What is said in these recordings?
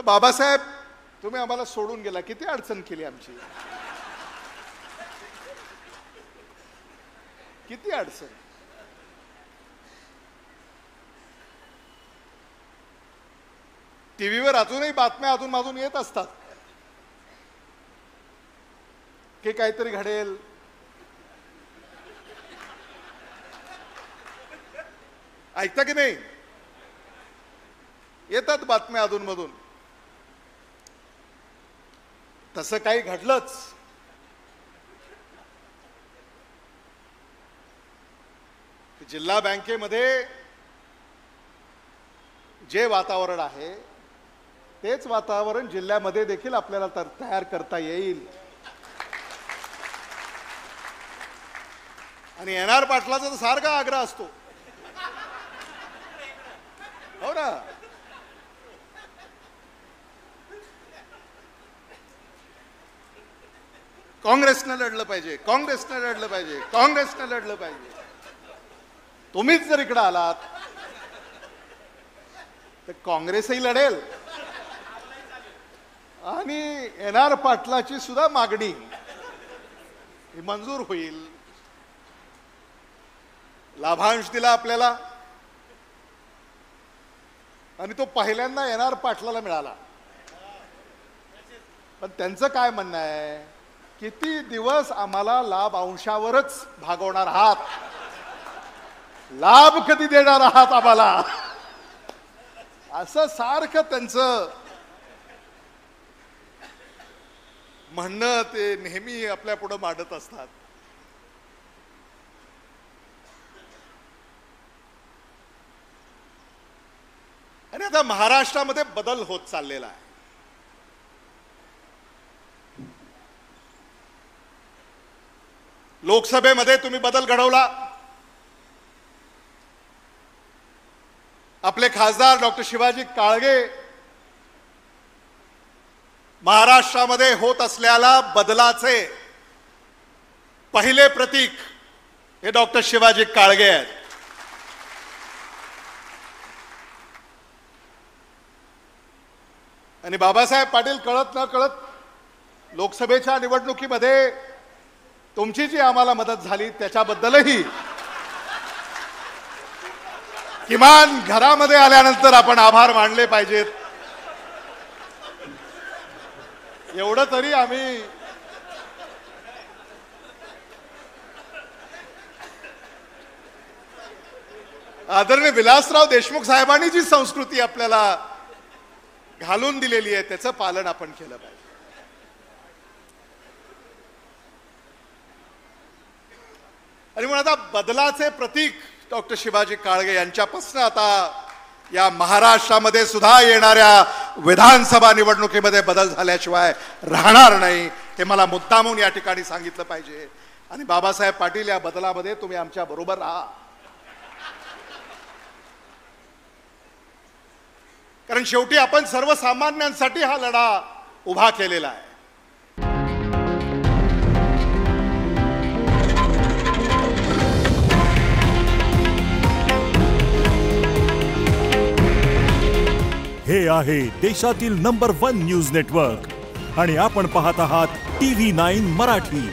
बाबासाहेब तुम्ही आम्हाला सोडून गेला, किती अडचण केली आमची, किती अडचण. टीव्हीवर अजूनही बातम्या अधून मधून येत असतात की काहीतरी घडेल, ऐकता की नाही, येतात बातम्या अधून मधून. तसं काही घडलंच. जिल्हा बँकेमध्ये जे वातावरण आहे तेच वातावरण जिल्ह्यामध्ये देखील आपल्याला तयार करता येईल. आणि एन.आर. पाटलाचा तर सारखा आग्रह असतो, हो ना. काँग्रेसनं लढलं पाहिजे, काँग्रेसनं लढलं पाहिजे, काँग्रेसनं लढलं पाहिजे. तुम्हीच जर इकडे आलात तर काँग्रेसही लढेल आणि एन.आर. पाटलाची सुद्धा मागणी ही मंजूर होईल. लाभांश दिला आपल्याला आणि तो पहिल्यांदा एन.आर. पाटलाला मिळाला. पण त्यांचं काय म्हणणं आहे, किती दिवस आम्हाला लाभ अंशावरच भागवणार आहात, लाभ कधी देणार आहात आम्हाला, असं सारखं त्यांचं म्हणणं ते नेहमी आपल्या पुढे मांडत असतात. आणि आता महाराष्ट्रामध्ये बदल होत चाललेला आहे. लोकसभेमध्ये तुम्ही बदल घडवला. आपले खासदार डॉक्टर शिवाजी काळगे महाराष्ट्रामध्ये होत असलेल्या बदलाचे पहिले प्रतीक हे डॉक्टर शिवाजी काळगे आहेत. आणि बाबासाहेब पाटील कळत न कळत लोकसभेच्या निवडणुकीमध्ये तुमची जी आम्हाला मदत झाली त्याच्याबद्दलही किमान घरामध्ये आल्यानंतर आपण आभार मानले पाहिजेत. एवढं तरी आम्ही आदरणीय विलासराव देशमुख साहेबांनी जी संस्कृती आपल्याला घालून दिलेली आहे त्याचं पालन आपण केलं पाहिजे. आणि म्हणून आता बदलाचे प्रतीक डॉक्टर शिवाजी काळगे यांच्यापासून आता या महाराष्ट्रामध्ये सुद्धा येणाऱ्या विधानसभा निवडणुकीमध्ये बदल झाल्याशिवाय राहणार नाही, हे मला मुद्दामून या ठिकाणी सांगितलं पाहिजे. आणि बाबासाहेब पाटील या बदलामध्ये तुम्ही आमच्या बरोबर राहा, कारण शेवटी आपण सर्वसामान्यांसाठी हा लढा उभा केलेला आहे. हे आहे देशातील नंबर 1 न्यूज नेटवर्क आणि आपण पाहत आहात TV9 मराठी.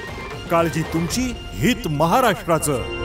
काळजी तुमची, हित महाराष्ट्राचं.